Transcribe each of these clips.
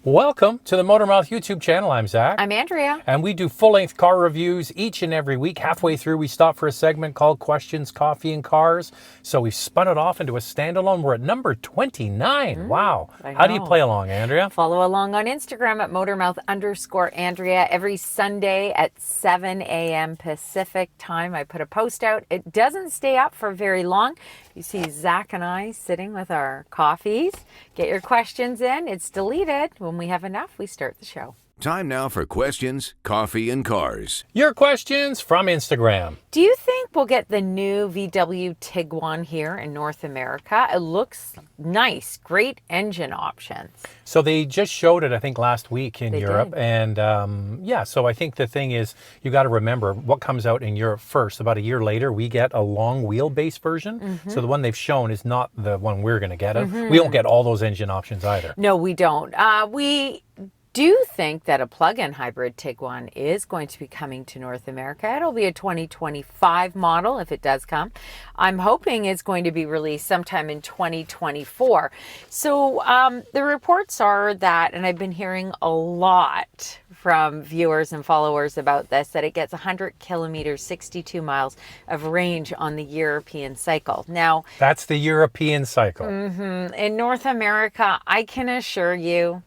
Welcome to the Motormouth YouTube channel. I'm Zach. I'm Andrea. And we do full-length car reviews each and every week. Halfway through, we stop for a segment called Questions, Coffee, and Cars. So we've spun it off into a standalone. We're at number 29. Wow. How do you play along, Andrea? Follow along on Instagram at Motormouth_Andrea. Every Sunday at 7 a.m. Pacific time, I put a post out. It doesn't stay up for very long. You see Zach and I sitting with our coffees. Get your questions in. It's deleted. When we have enough, we start the show. Time now for Questions, Coffee, and Cars. Your questions from Instagram. Do you think we'll get the new VW Tiguan here in North America? It looks nice. Great engine options. So they just showed it, I think, last week in Europe. Did. And yeah, so I think the thing is, you got to remember what comes out in Europe first. About a year later, we get a long wheelbase version. So the one they've shown is not the one we're going to get. We don't get all those engine options either. No, we don't. We do think that a plug-in hybrid Tiguan is going to be coming to North America. It'll be a 2025 model if it does come. I'm hoping it's going to be released sometime in 2024. So the reports are that, and I've been hearing a lot from viewers and followers about this, that it gets 100 kilometers, 62 miles of range on the European cycle. Now, that's the European cycle. In North America, I can assure you,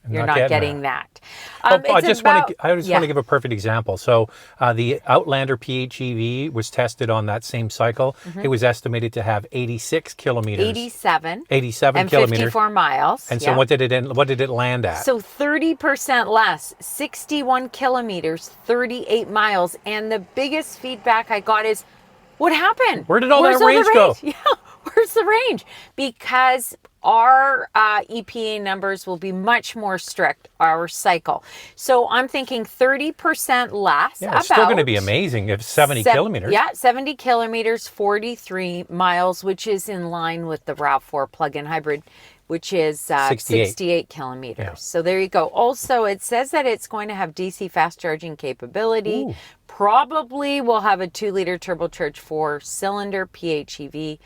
you're not getting that. I just want to give a perfect example. So the Outlander PHEV was tested on that same cycle. It was estimated to have 86 kilometers. 87 and kilometers. 54 miles. And so what did it land at? So 30% less, 61 kilometers, 38 miles. And the biggest feedback I got is, what happened? Where did all that range go? Yeah, where's the range? Because our EPA numbers will be much more strict, our cycle. So I'm thinking 30% less. Yeah, it's still going to be amazing if 70 kilometers. Yeah, 70 kilometers, 43 miles, which is in line with the RAV4 plug-in hybrid, which is 68 kilometers. Yeah. So there you go. Also, it says that it's going to have DC fast charging capability. Ooh. Probably will have a 2-liter turbocharged 4-cylinder PHEV.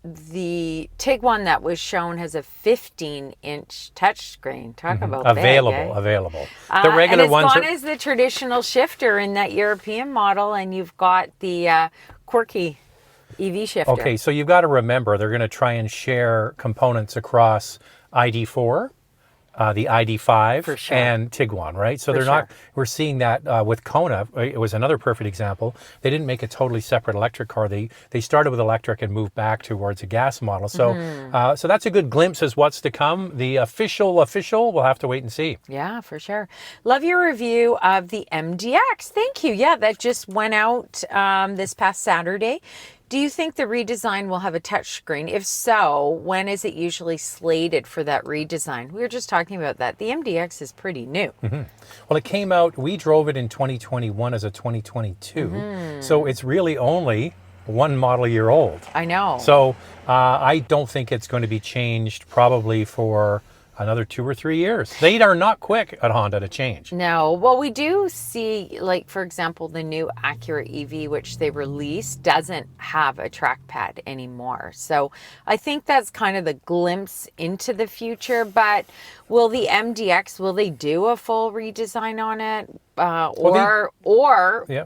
The Tiguan that was shown has a 15-inch touchscreen. Talk about available. The regular and ones gone as the traditional shifter in that European model, and you've got the quirky EV shifter. Okay, so you've got to remember they're going to try and share components across ID4, the ID5, and Tiguan, right? So we're seeing that with Kona. It was another perfect example. They didn't make a totally separate electric car. They started with electric and moved back towards a gas model. So so that's a good glimpse as what's to come. The official, we'll have to wait and see. Yeah, for sure. Love your review of the MDX. Thank you. Yeah, that just went out this past Saturday. Do you think the redesign will have a touchscreen? If so, when is it usually slated for that redesign? We were just talking about that. The MDX is pretty new. Well, it came out, we drove it in 2021 as a 2022. So it's really only one model year old. I know. So I don't think it's going to be changed probably for another 2 or 3 years. They are not quick at Honda to change. No. Well, we do see, like, for example, the new Acura EV, which they released, doesn't have a trackpad anymore. So I think that's kind of the glimpse into the future. But will the MDX, will they do a full redesign on it? Or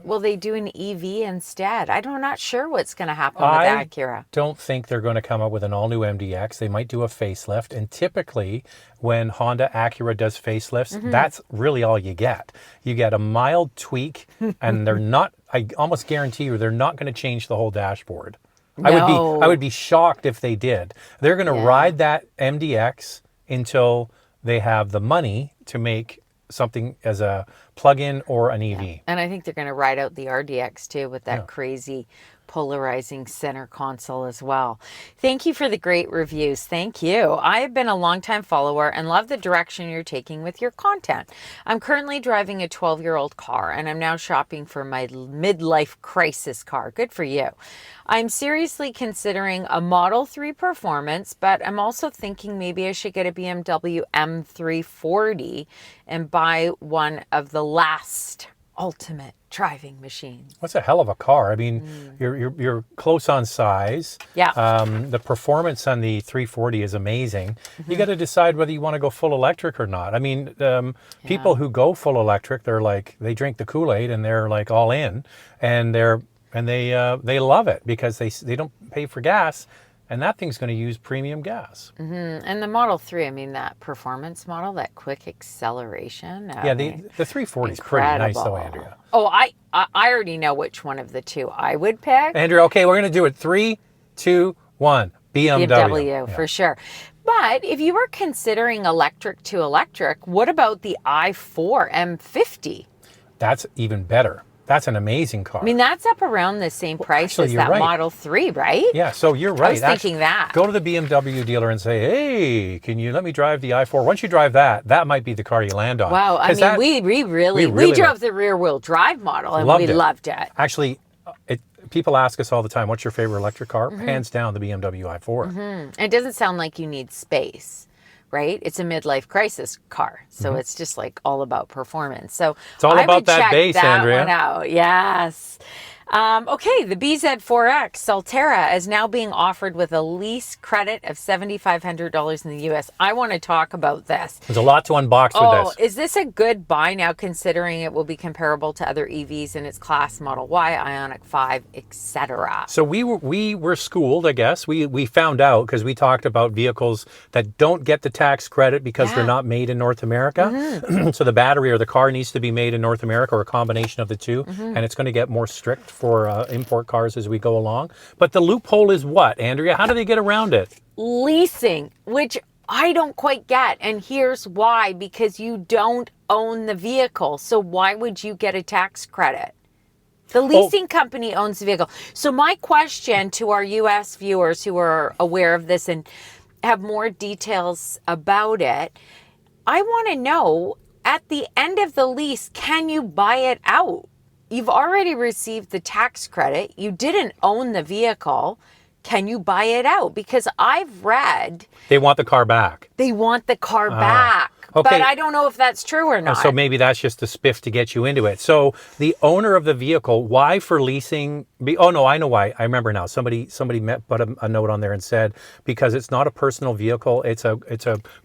will they do an EV instead? I'm not sure what's going to happen with Acura. I don't think they're going to come up with an all-new MDX. They might do a facelift. And typically, when Honda Acura does facelifts, that's really all you get. You get a mild tweak, and they're not, I almost guarantee you, they're not going to change the whole dashboard. No. I would be shocked if they did. They're going to ride that MDX until they have the money to make something as a plug-in or an EV. Yeah. And I think they're going to ride out the RDX too with that crazy polarizing center console as well. Thank you for the great reviews. Thank you. I have been a longtime follower and love the direction you're taking with your content. I'm currently driving a 12-year-old car and I'm now shopping for my midlife crisis car. Good for you. I'm seriously considering a Model 3 Performance, but I'm also thinking maybe I should get a BMW M340 and buy one of the last ultimate driving machine. That's a hell of a car. I mean, you're close on size. Yeah. The performance on the 340 is amazing. You got to decide whether you want to go full electric or not. I mean, people who go full electric, they're like, they drink the Kool-Aid and they're like all in, and they love it because they don't pay for gas. And that thing's going to use premium gas. And the Model 3, I mean, that performance model, that quick acceleration. Yeah, the 340 is pretty nice though, Andrea. Oh, I already know which one of the two I would pick. Andrea, okay, we're going to do it. 3, 2, 1. BMW. For sure. But if you were considering electric to electric, what about the i4 M50? That's even better. That's an amazing car. I mean, that's up around the same price as that Model 3, right? Yeah, so you're right. I was thinking that. Go to the BMW dealer and say, hey, can you let me drive the i4? Once you drive that might be the car you land on. Wow, I mean, we really drove the rear-wheel drive model, and we loved it. Actually, people ask us all the time, what's your favorite electric car? Hands down, the BMW i4. It doesn't sound like you need space. Right? It's a midlife crisis car. So it's just like all about performance. So it's all about that bass, Andrea. One out. Yes. Okay, the BZ4X Solterra is now being offered with a lease credit of $7,500 in the U.S. I want to talk about this. There's a lot to unbox with this. Is this a good buy now, considering it will be comparable to other EVs in its class, Model Y, Ioniq 5, etc.? So we were schooled, I guess. We found out because we talked about vehicles that don't get the tax credit because they're not made in North America. So the battery or the car needs to be made in North America, or a combination of the two, and it's going to get more strict for import cars as we go along. But the loophole is what, Andrea? How do they get around it? Leasing, which I don't quite get. And here's why. Because you don't own the vehicle. So why would you get a tax credit? The leasing company owns the vehicle. So my question to our U.S. viewers who are aware of this and have more details about it, I want to know, at the end of the lease, can you buy it out? You've already received the tax credit. You didn't own the vehicle. Can you buy it out? Because I've read they want the car back. They want the car back. Okay. But I don't know if that's true or not. So maybe that's just a spiff to get you into it. So the owner of the vehicle, why for leasing? Oh no, I know why. I remember now. Somebody put a note on there and said because it's not a personal vehicle. It's a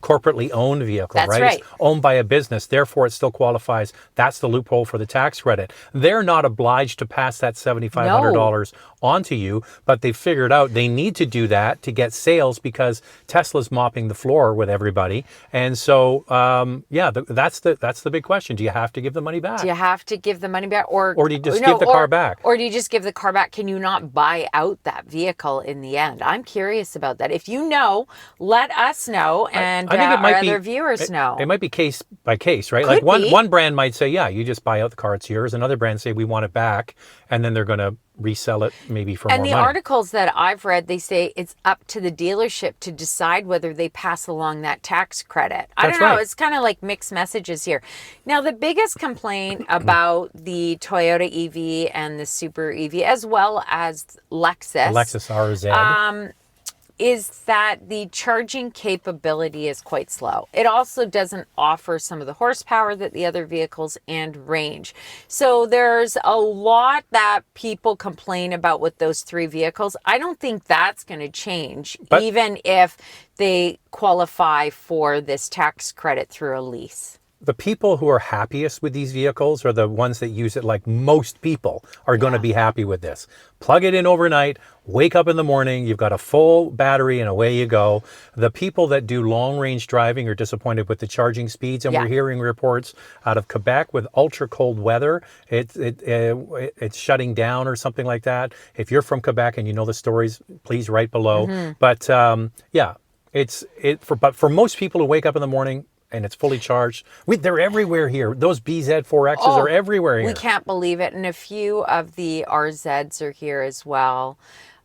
corporately owned vehicle, that's right? It's owned by a business. Therefore, it still qualifies. That's the loophole for the tax credit. They're not obliged to pass that $7,500 onto you, but they figured out they need to do that to get sales because Tesla's mopping the floor with everybody, and so. That's the big question. Do you have to give the money back? Do you have to give the money back, or do you just give the car back? Or do you just give the car back? Can you not buy out that vehicle in the end? I'm curious about that. If you know, let us know, and I think our other viewers know. It might be case by case, right? Could like be. one brand might say, yeah, you just buy out the car, it's yours. Another brand say we want it back, and then they're going to resell it maybe for more money. And the articles that I've read, they say it's up to the dealership to decide whether they pass along that tax credit. I don't know. Right. It's kind of like mixed messages here. Now, the biggest complaint about the Toyota EV and the Super EV, as well as Lexus, RZ, is that the charging capability is quite slow. It also doesn't offer some of the horsepower that the other vehicles and range. So there's a lot that people complain about with those three vehicles. I don't think that's going to change, even if they qualify for this tax credit through a lease. The people who are happiest with these vehicles are the ones that use it like most people are going to be happy with this. Plug it in overnight, wake up in the morning, you've got a full battery and away you go. The people that do long range driving are disappointed with the charging speeds, and we're hearing reports out of Quebec with ultra cold weather. It's shutting down or something like that. If you're from Quebec and you know the stories, please write below. But but for most people who wake up in the morning, and it's fully charged. They're everywhere here. Those BZ4Xs are everywhere here. We can't believe it. And a few of the RZs are here as well.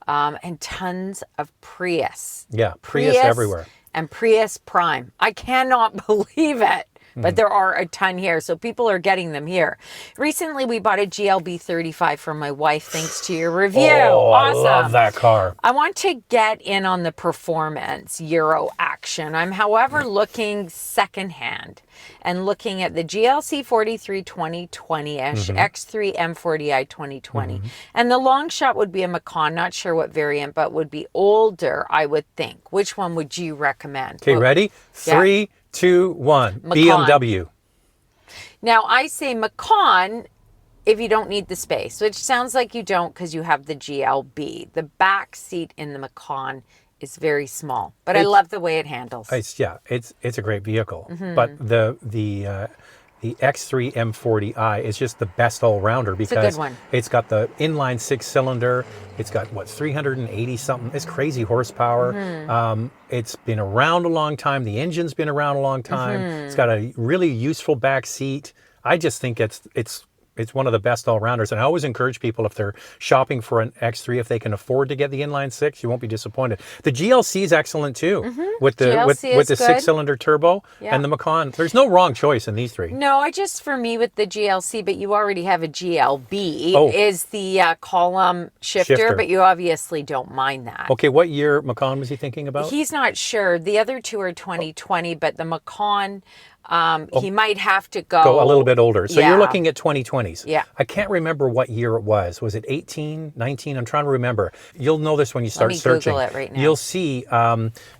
And tons of Prius. Yeah, Prius everywhere. And Prius Prime. I cannot believe it. but there are a ton here. So people are getting them here. Recently, we bought a GLB 35 for my wife, thanks to your review. Oh, Awesome. I love that car. I want to get in on the performance Euro action. I'm, however, looking secondhand and looking at the GLC 43 2020-ish, X3 M40i 2020. And the long shot would be a Macan, not sure what variant, but would be older, I would think. Which one would you recommend? Okay, ready? 3, 2, 1. Macan. BMW. Now, I say Macan if you don't need the space, which sounds like you don't because you have the GLB. The back seat in the Macan is very small, but I love the way it handles. It's a great vehicle, but the X3 M40i is just the best all-rounder because it's a good one. It's got the inline 6-cylinder. It's got 380 something. It's crazy horsepower. It's been around a long time. The engine's been around a long time. It's got a really useful back seat. I just think it's one of the best all-rounders. And I always encourage people, if they're shopping for an X3, if they can afford to get the inline 6, you won't be disappointed. The GLC is excellent too, with the GLC with the is good. 6-cylinder turbo and the Macan. There's no wrong choice in these three. No, for me with the GLC, but you already have a GLB, is the column shifter, but you obviously don't mind that. Okay, what year Macan was he thinking about? He's not sure. The other two are 2020, but the Macan, he might have to go a little bit older. So you're looking at 2020s. Yeah. I can't remember what year it was. Was it 18, 19? I'm trying to remember. You'll know this when you start searching. Google it right now. You'll see,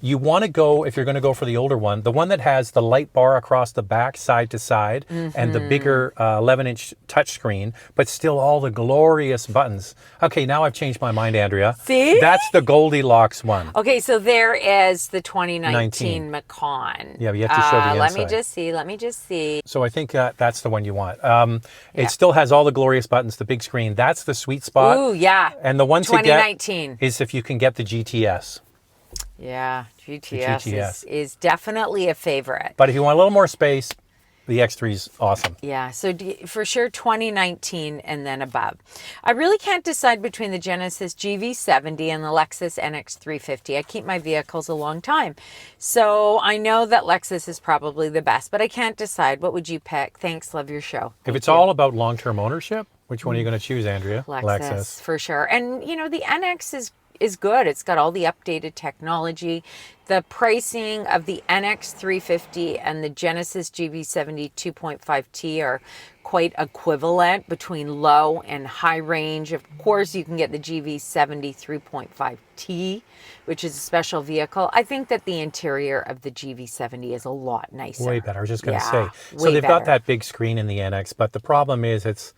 you want to go, if you're going to go for the older one, the one that has the light bar across the back, side to side, and the bigger 11-inch touchscreen, but still all the glorious buttons. Okay, now I've changed my mind, Andrea. See? That's the Goldilocks one. Okay, so there is the 2019 Macan. Yeah, but you have to show the inside. Let me just see. So I think that's the one you want. It still has all the glorious buttons, the big screen. That's the sweet spot. Ooh, yeah. And the one to 2019 get is if you can get the GTS. Yeah, GTS. Is definitely a favorite. But if you want a little more space, the X3 is awesome. Yeah, so for sure 2019 and then above. I really can't decide between the Genesis GV70 and the Lexus NX 350. I keep my vehicles a long time. So I know that Lexus is probably the best, but I can't decide. What would you pick? Thanks, love your show. If it's all about long-term ownership, which one are you going to choose, Andrea? Lexus, for sure. And, the NX is good. It's got all the updated technology. The pricing of the NX 350 and the Genesis GV70 2.5T are quite equivalent between low and high range. Of course, you can get the GV70 3.5T, which is a special vehicle. I think that the interior of the GV70 is a lot nicer. Way better. I was just going to say. So they've got that big screen in the NX, but the problem is it's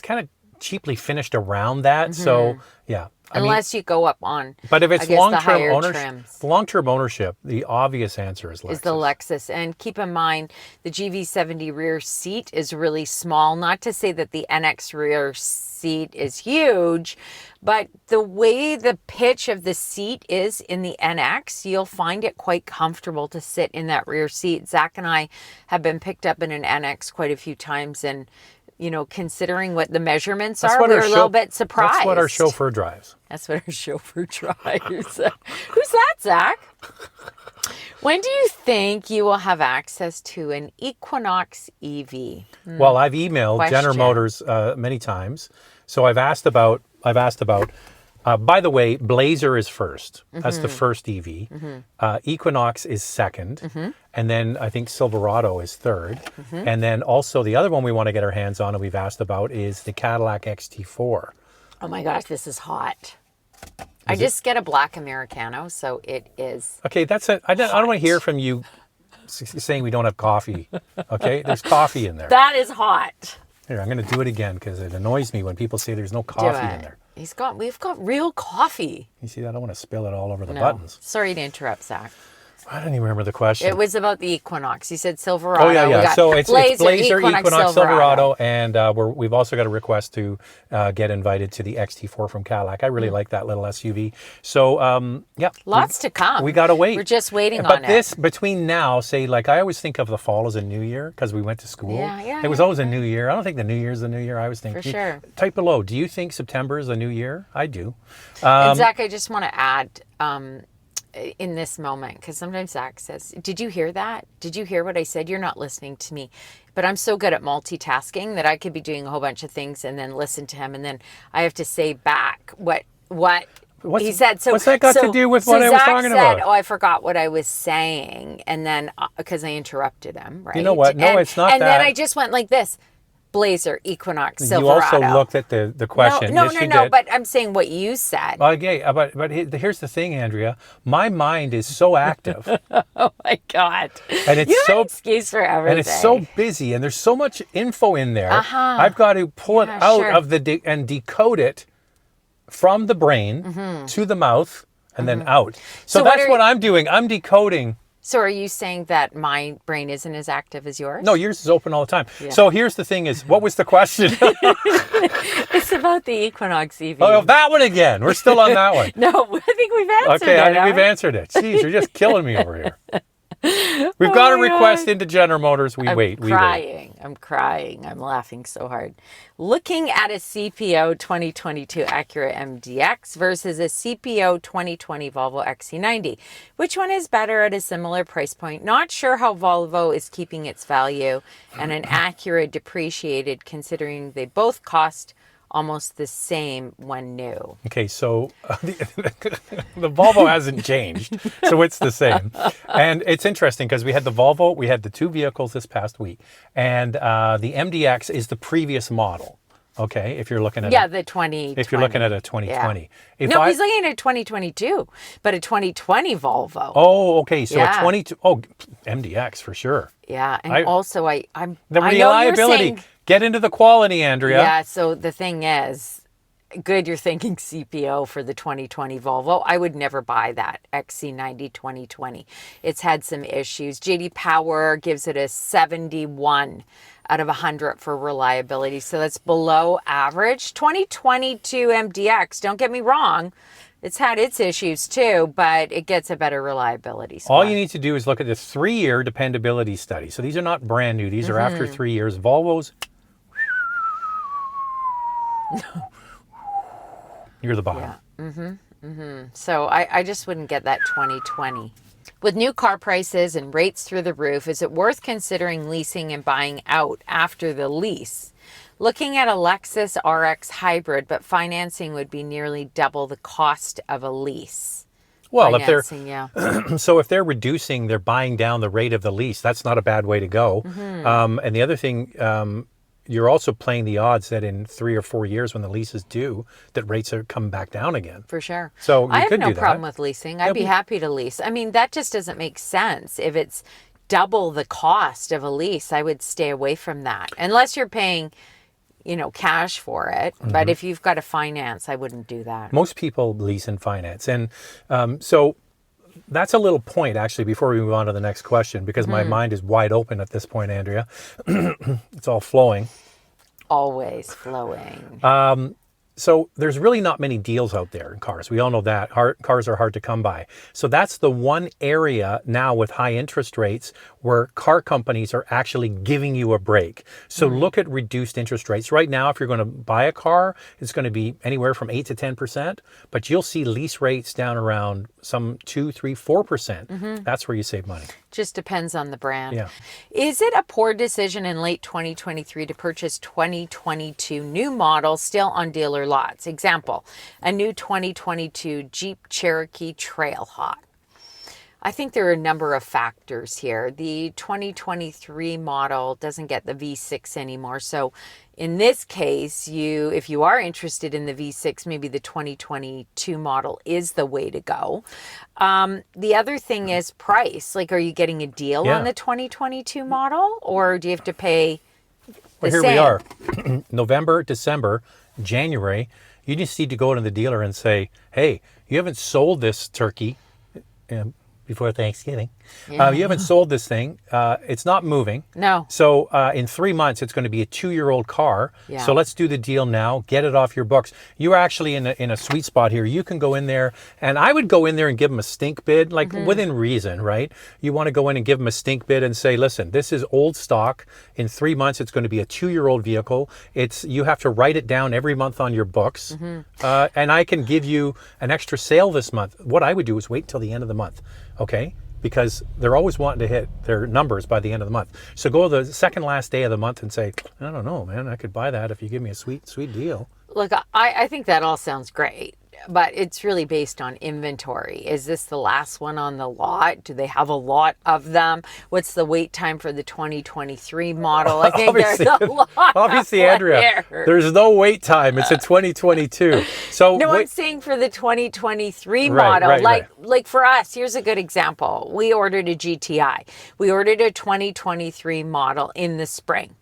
kind of cheaply finished around that. So, yeah. Unless you go up on, but if it's long-term ownership, the obvious answer is Lexus. Is the Lexus. And keep in mind, the GV70 rear seat is really small. Not to say that the NX rear seat is huge, but the way the pitch of the seat is in the NX, you'll find it quite comfortable to sit in that rear seat. Zach and I have been picked up in an NX quite a few times, and considering what the measurements are, we're a little bit surprised. That's what our chauffeur drives. Who's that, Zach? When do you think you will have access to an Equinox EV? Well, I've emailed General Motors many times. So I've asked about, by the way, Blazer is first. That's the first EV. Equinox is second. And then I think Silverado is third. And then also the other one we want to get our hands on and we've asked about is the Cadillac XT4. Oh my gosh, this is hot. I just get a black Americano, so it is. Okay, that's it. I don't want to hear from you saying we don't have coffee. Okay, there's coffee in there. That is hot. Here, I'm going to do it again because it annoys me when people say there's no coffee in there. We've got real coffee. You see that? I don't want to spill it all over the buttons. Sorry to interrupt, Zach. I don't even remember the question. It was about the Equinox. You said Silverado. Oh, yeah. So it's Blazer, Equinox, Silverado, and we've also got a request to get invited to the XT4 from Cadillac. I really like that little SUV. So, Lots to come. We got to wait. We're just waiting on it. But this, between now, say, like I always think of the fall as a new year because we went to school. It was always a new year. I don't think the new year is the new year. I was thinking. For sure. Type below. Do you think September is the new year? I do. And Zach, I just want to add, in this moment, because sometimes Zach says, did you hear that? Did you hear what I said? You're not listening to me. But I'm so good at multitasking that I could be doing a whole bunch of things and then listen to him, and then I have to say back what he said. So what's that got to do with what I was Zach talking said, about? oh, I forgot what I was saying, and then because I interrupted him, right? You know what? No, and, it's not and that. And then I just went like this. Blazer, Equinox, Silverado. You also looked at the question. No, yes, you no, did. but I'm saying what you said. Okay, but here's the thing, Andrea. My mind is so active. Oh my God. And it's you have so an excuse for everything. And it's so busy, and there's so much info in there. Uh-huh. I've got to pull it out sure. of and decode it from the brain to the mouth and then out. So that's what I'm doing. I'm decoding. So are you saying that my brain isn't as active as yours? No, yours is open all the time. Yeah. So here's the thing is, what was the question? It's about the Equinox EV. Oh, that one again. We're still on that one. No, I think we've answered it. Okay, I think we've answered it. Jeez, you're just killing me over here. We've got a request into General Motors. We wait. I'm crying. I'm laughing so hard. Looking at a CPO 2022 Acura MDX versus a CPO 2020 Volvo XC90. Which one is better at a similar price point? Not sure how Volvo is keeping its value and an Acura depreciated, considering they both cost almost the same when new. Okay, so the Volvo hasn't changed, so it's the same. And it's interesting because we had the Volvo, we had the two vehicles this past week, and the MDX is the previous model. Okay, if you're looking at the 2020. If you're looking at a 2020. Yeah. He's looking at a 2022, but a 2020 Volvo. Oh, okay, so Yeah. a 22. Oh, MDX for sure. Yeah, and I'm The I know reliability. you're saying, Get into the quality, Andrea. yeah, so the thing is, good you're thinking CPO for the 2020 Volvo. I would never buy that XC90 2020. It's had some issues. JD Power gives it a 71 out of 100 for reliability, so that's below average. 2022 MDX, don't get me wrong, it's had its issues too, but it gets a better reliability score. All you need to do is look at the 3-year dependability study. So these are not brand new. These are after 3 years. Volvo's, you're the bottom. Yeah. So I just wouldn't get that 2020. With new car prices and rates through the roof, is it worth considering leasing and buying out after the lease? Looking at a Lexus RX hybrid, but financing would be nearly double the cost of a lease. Well, if they're Yeah. so if they're reducing, they're buying down the rate of the lease. That's not a bad way to go. And the other thing, you're also playing the odds that in 3 or 4 years, when the lease is due, that rates are come back down again. For sure. So you I have could no do that. problem with leasing. I'd be happy to lease. I mean, that just doesn't make sense. If it's double the cost of a lease, I would stay away from that. Unless you're paying, cash for it. But if you've got to finance, I wouldn't do that. Most people lease and finance. And so that's a little point, actually, before we move on to the next question, because my mind is wide open at this point, Andrea. It's all flowing. Always flowing. So there's really not many deals out there in cars. We all know that. Cars are hard to come by. So that's the one area now with high interest rates where car companies are actually giving you a break. So look at reduced interest rates. Right now, if you're going to buy a car, it's going to be anywhere from 8 to 10%, but you'll see lease rates down around some 2, 3, 4%. That's where you save money. Just depends on the brand. Yeah. Is it a poor decision in late 2023 to purchase 2022 new models still on dealer lots? Example, a new 2022 Jeep Cherokee Trailhawk. I think there are a number of factors here. The 2023 model doesn't get the V6 anymore. So in this case, if you are interested in the V6, maybe the 2022 model is the way to go. The other thing is price. Like, are you getting a deal on the 2022 model, or do you have to pay the Well, here same? we are. November, December, January. You just need to go to the dealer and say, hey, you haven't sold this turkey before Thanksgiving. Yeah. You haven't sold this thing. It's not moving. No. So in 3 months, it's going to be a 2-year-old car. Yeah. So let's do the deal now. Get it off your books. You're actually in a sweet spot here. You can go in there, and I would go in there and give them a stink bid, like within reason, right? You want to go in and give them a stink bid and say, listen, this is old stock. In 3 months, it's going to be a 2-year-old vehicle. You have to write it down every month on your books. And I can give you an extra sale this month. What I would do is wait till the end of the month, okay? Because they're always wanting to hit their numbers by the end of the month. So go the second last day of the month and say, I don't know, man, I could buy that if you give me a sweet deal. Look, I think that all sounds great, but it's really based on inventory. Is this the last one on the lot? Do they have a lot of them? What's the wait time for the 2023 model? I think there's a lot. Obviously, Andrea, there's no wait time. It's a 2022. So no, I'm saying for the 2023 model. Like for us, here's a good example. We ordered a GTI. We ordered a 2023 model in the spring.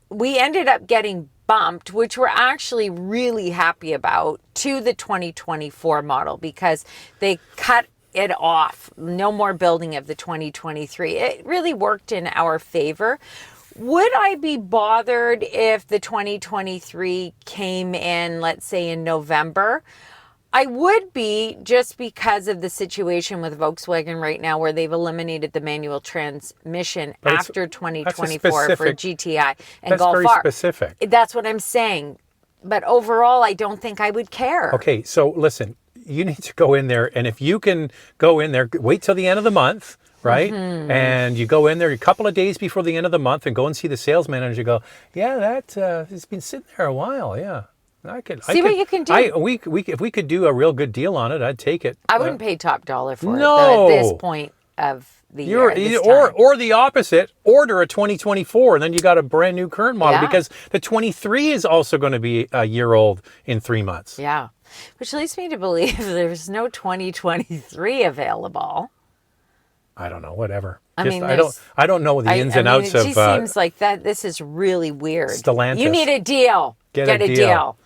We ended up getting bumped, which we're actually really happy about, to the 2024 model because they cut it off. No more building of the 2023. It really worked in our favor. Would I be bothered if the 2023 came in, let's say in November? I would be, just because of the situation with Volkswagen right now where they've eliminated the manual transmission after 2024 for GTI and Golf R. That's very specific. That's what I'm saying. But overall, I don't think I would care. Okay, so listen, you need to go in there, and if you can go in there, wait till the end of the month, right? And you go in there a couple of days before the end of the month and go and see the sales manager and go, yeah, it's been sitting there a while, yeah. See what you can do. If we could do a real good deal on it, I'd take it. I wouldn't pay top dollar for it though, at this point of the year. Or the opposite, order a 2024 and then you got a brand new current model because the 23 is also going to be a year old in 3 months. Yeah, which leads me to believe there's no 2023 available. I don't know, whatever. I don't know the ins and outs of. It just seems like that. This is really weird. Stellantis. You need a deal. Get a deal.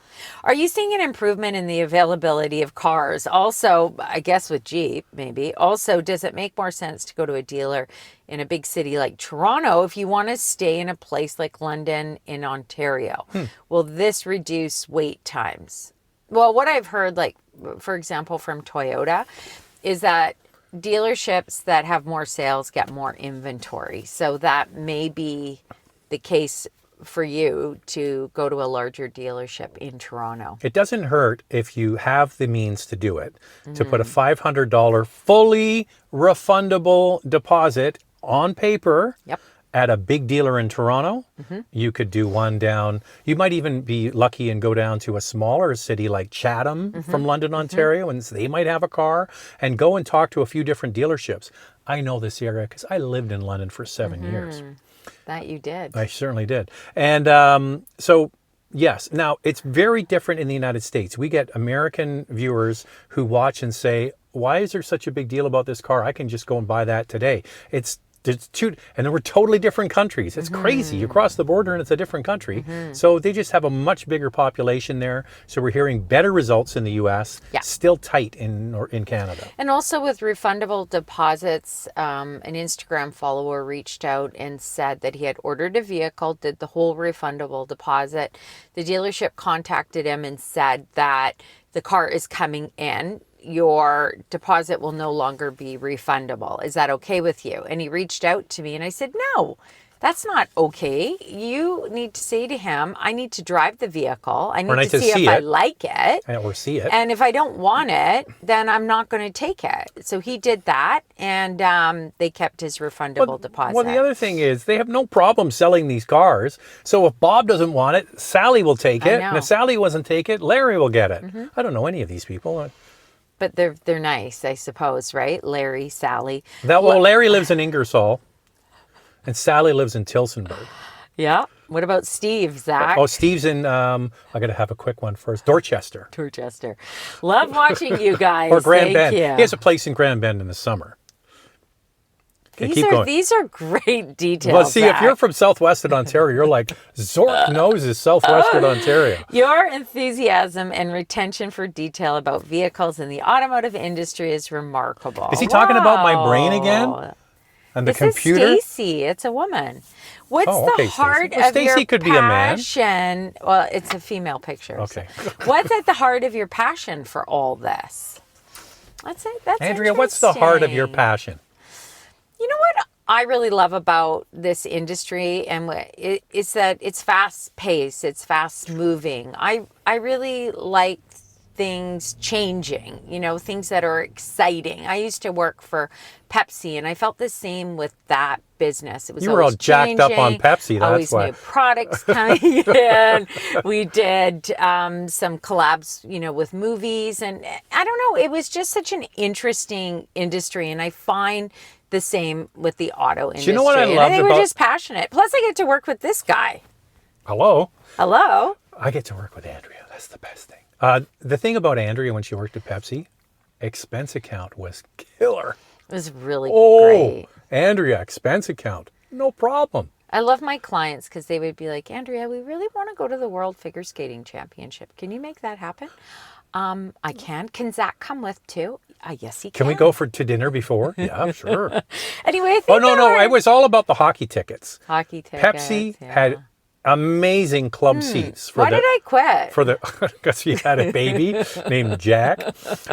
Are you seeing an improvement in the availability of cars? Also, I guess with Jeep, maybe. Also, does it make more sense to go to a dealer in a big city like Toronto if you want to stay in a place like London in Ontario? Will this reduce wait times? Well, what I've heard, like, for example, from Toyota, is that dealerships that have more sales get more inventory. So that may be the case for you to go to a larger dealership in Toronto. It doesn't hurt if you have the means to do it, to put a $500 fully refundable deposit on paper at a big dealer in Toronto. You could do one down. You might even be lucky and go down to a smaller city like Chatham from London, Ontario, and they might have a car, and go and talk to a few different dealerships. I know this area because I lived in London for 7 years. That you did. I certainly did. And so, yes. Now, it's very different in the United States. We get American viewers who watch and say, why is there such a big deal about this car? I can just go and buy that today. There's two, and then we're totally different countries. It's crazy. You cross the border and it's a different country. So they just have a much bigger population there. So we're hearing better results in the U.S., still tight in Canada. And also with refundable deposits, an Instagram follower reached out and said that he had ordered a vehicle, did the whole refundable deposit. The dealership contacted him and said that the car is coming in. Your deposit will no longer be refundable. Is that okay with you? And he reached out to me and I said, no, that's not okay. You need to say to him, I need to drive the vehicle. I need to see if I like it. Or see it. And if I don't want it, then I'm not going to take it. So he did that, and they kept his refundable deposit. Well, the other thing is they have no problem selling these cars. So if Bob doesn't want it, Sally will take it. And if Sally doesn't take it, Larry will get it. I don't know any of these people. But they're nice, I suppose, right? Larry, Sally. Larry lives in Ingersoll, and Sally lives in Tillsonburg. Yeah. What about Steve, Zach? Oh, Steve's in, I got to have a quick one first. Dorchester. Love watching you guys. Or Grand Bend. Thank you. He has a place in Grand Bend in the summer. Okay, keep going. These are great details. Well, see, if Zach. you're from Southwestern Ontario, you're like, Zork knows is Southwestern Ontario. Your enthusiasm and retention for detail about vehicles in the automotive industry is remarkable. Is he talking about my brain again? And the This computer? is Stacy. It's a woman. What's Oh, okay, the heart Stacey. Well, of your Stacey could be a man. passion? Well, it's a female picture. Okay. What's at the heart of your passion for all this? That's Andrea, what's the heart of your interesting. passion? You know what I really love about this industry and is that it's fast paced, it's fast moving. I really like things changing, things that are exciting. I used to work for Pepsi and I felt the same with that business. It was You were all always jacked up on changing, Pepsi, that's always why. new products coming in. We did some collabs, with movies, and I don't know, it was just such an interesting industry, and I find the same with the auto industry. you know what I And loved think about- we're just passionate. Plus, I get to work with this guy. Hello? Hello. I get to work with Andrea. That's the best thing. The thing about Andrea when she worked at Pepsi, expense account was killer. It was really Oh, great. Andrea, expense account. No problem. I love my clients because they would be like, Andrea, we really want to go to the World Figure Skating Championship. Can you make that happen? I can. Can Zach come with too? Yes, he can. Can we go to dinner before? Yeah, sure. Anyway, I think Oh, no. It was all about the hockey tickets. hockey tickets. Pepsi yeah. had amazing club seats. For Why did I quit? Because you had a baby named Jack.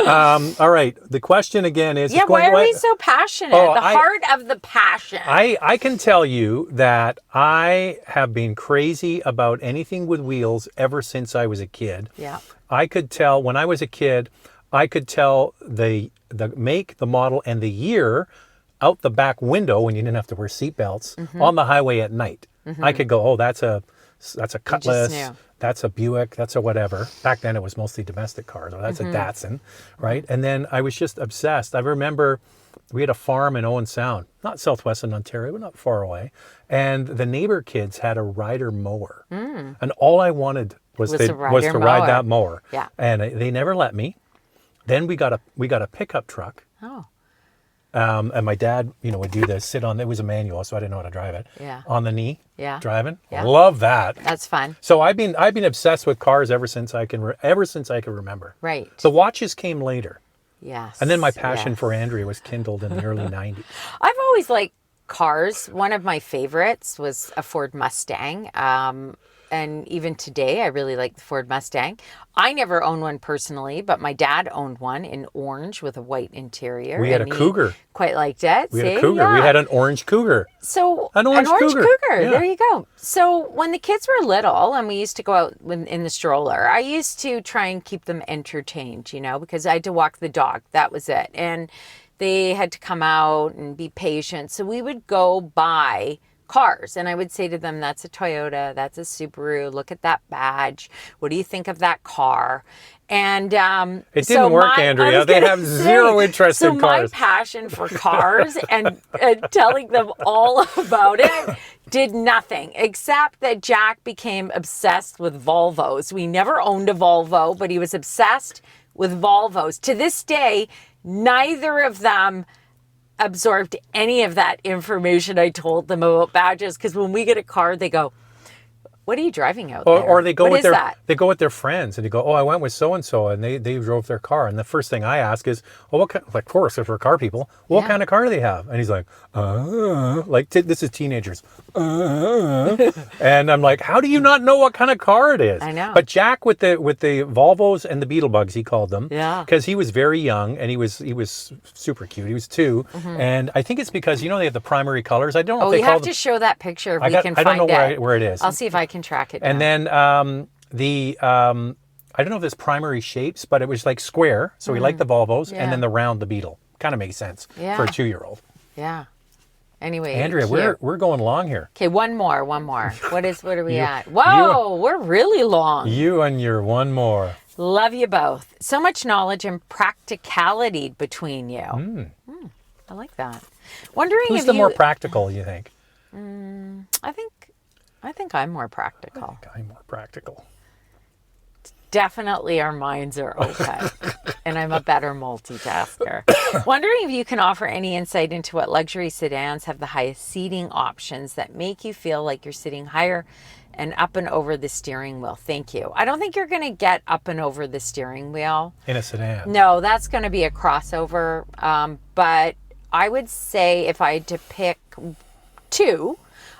All right. The question again is... Yeah, why are we so passionate? Oh, the heart of the passion. I can tell you that I have been crazy about anything with wheels ever since I was a kid. Yeah. I could tell when I was a kid, I could tell the make, the model, and the year out the back window when you didn't have to wear seatbelts on the highway at night. I could go, oh, that's a Cutlass, knew. that's a Buick, that's a whatever. Back then it was mostly domestic cars. Or that's a Datsun, right? And then I was just obsessed. I remember we had a farm in Owen Sound, not southwestern Ontario, but not far away. And the neighbor kids had a rider mower. And all I wanted was to rider ride mower. that mower. Yeah. And they never let me. Then we got a pickup truck. Oh. And my dad, would do this, sit on, it was a manual, so I didn't know how to drive it. Yeah. On the knee, Yeah. driving. Yeah. Love that. That's fun. So I've been obsessed with cars ever since I can remember. Right. The watches came later. Yes. And then my passion yes. for Andrea was kindled in the early 90s. I've always liked cars. One of my favorites was a Ford Mustang. And even today, I really like the Ford Mustang. I never owned one personally, but my dad owned one in orange with a white interior. We had and a he Cougar. Quite liked it. We had See? a Cougar. Yeah. We had an orange Cougar. So An orange Cougar. Yeah. There you go. So when the kids were little and we used to go out in the stroller, I used to try and keep them entertained, because I had to walk the dog. That was it. And they had to come out and be patient. So we would go buy cars and I would say to them, that's a Toyota, that's a Subaru, look at that badge, what do you think of that car? And it didn't work, Andrea. They have zero interest in cars. So my passion for cars and telling them all about it did nothing except that Jack became obsessed with Volvos. We never owned a Volvo, but he was obsessed with Volvos. To this day, neither of them absorbed any of that information I told them about badges, because when we get a car, they go, what are you driving out there? Or they go What is that? they go with their friends and they go, oh, I went with so and so, and they drove their car. And the first thing I ask is, well, what kind? Like, of course, if we're car people, what kind of car do they have? And he's like, this is teenagers. And I'm like, how do you not know what kind of car it is? I know. But Jack with the Volvos and the Beetlebugs, he called them, Yeah. because he was very young and he was super cute. He was 2, and I think it's because they have the primary colors. I don't know Oh, if they you call have them. to show that picture if I we can find don't know it. where it is. I'll see if I can track it And down. then I don't know if there's primary shapes, but it was like square. So we liked the Volvos, Yeah. and then the round, the Beetle. Kind of makes sense Yeah. for a 2-year-old. Yeah. Anyway, Andrea, here. we're going long here. Okay, one more. What are we at? Whoa, we're really long. You and your one more. Love you both. So much knowledge and practicality between you. I like that. Wondering Who's if the you... more practical, you think? I think I'm more practical. I'm more practical. definitely our minds are open. And I'm a better multitasker. Wondering if you can offer any insight into what luxury sedans have the highest seating options that make you feel like you're sitting higher and up and over the steering wheel. Thank you. I don't think you're going to get up and over the steering wheel. In a sedan. No, that's going to be a crossover. But I would say if I had to pick two,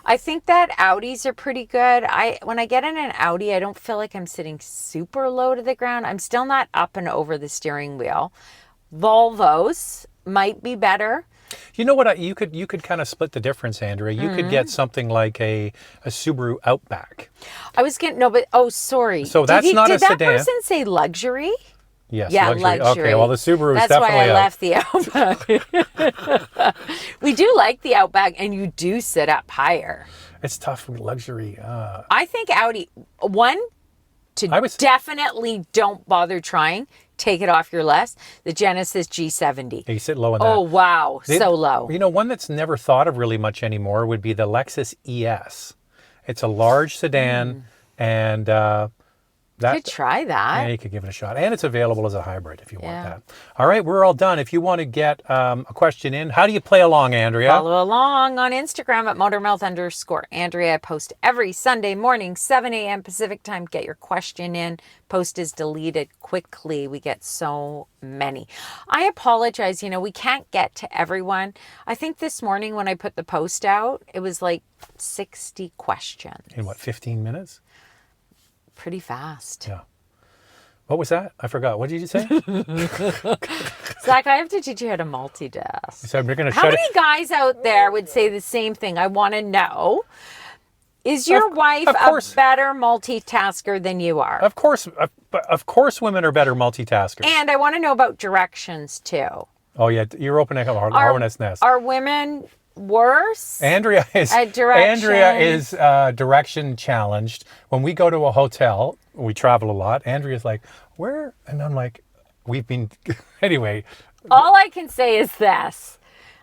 I think that Audis are pretty good. When I get in an Audi, I don't feel like I'm sitting super low to the ground. I'm still not up and over the steering wheel. Volvos might be better. You know what? You could kind of split the difference, Andrea. You could get something like a Subaru Outback. I was getting no, but oh, sorry. So that's not a sedan. Did that person say luxury? Yes, yeah, luxury. Okay, well, the Subaru is That's definitely why I left the Outback. We do like the Outback, and you do sit up higher. It's tough with luxury. I think Audi, definitely don't bother trying. Take it off your list. The Genesis G70. You sit low in that. Oh, wow. So low. You know, one that's never thought of really much anymore would be the Lexus ES. It's a large sedan, and could try that. Yeah, you could give it a shot. And it's available as a hybrid if you want that. All right, we're all done. If you want to get a question in, how do you play along, Andrea? Follow along on Instagram at motormouth_Andrea. I post every Sunday morning, 7 a.m. Pacific time. Get your question in. Post is deleted quickly. We get so many. I apologize. You know, we can't get to everyone. I think this morning when I put the post out, it was like 60 questions. In what, 15 minutes? Pretty fast. Yeah. What was that? I forgot. What did you say? Zach, I have to teach you how to multitask. So we're gonna how many guys out there would say the same thing? I want to know. Is your wife a better multitasker than you are? Of course women are better multitaskers. And I want to know about directions too. Oh yeah, you're opening up a hornet's nest. Are women worse? Andrea is direction challenged. When we go to a hotel, we travel a lot. Andrea's like, where? And I'm like, we've been anyway. All I can say is this.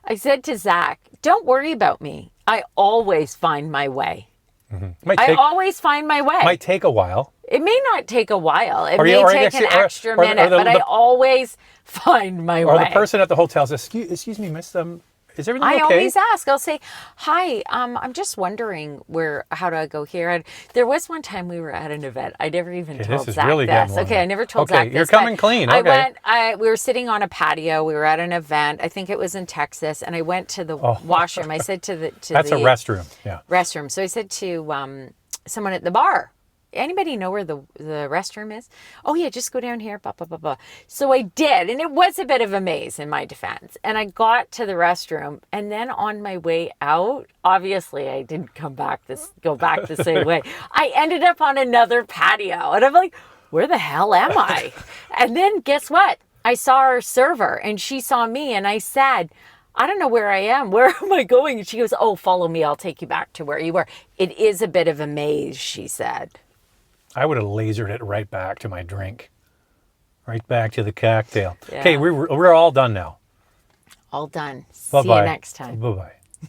I said to Zach, don't worry about me. I always find my way. I always find my way. Might take a while. It may not take a while. It may take an extra minute, but I always find my way. Or the person at the hotel says, excuse me, miss, is everything okay? I always ask. I'll say, hi, I'm just wondering how do I go here? And there was one time we were at an event. I never even told Zach this. Okay, I never told Zach this. You're coming clean. Okay. We were sitting on a patio. We were at an event. I think it was in Texas. And I went to the washroom. I said to the That's a restroom. Yeah. Restroom. So I said to someone at the bar, anybody know where the restroom is? Oh yeah, just go down here, blah, blah, blah, blah. So I did, and it was a bit of a maze in my defense. And I got to the restroom, and then on my way out, obviously I didn't go back the same way. I ended up on another patio, and I'm like, where the hell am I? And then guess what? I saw our server, and she saw me, and I said, I don't know where I am. Where am I going? And she goes, oh, follow me. I'll take you back to where you were. It is a bit of a maze, she said. I would have lasered it right back to my drink. Right back to the cocktail. Yeah. Okay, we're all done now. All done. Bye-bye. See you next time. Bye-bye.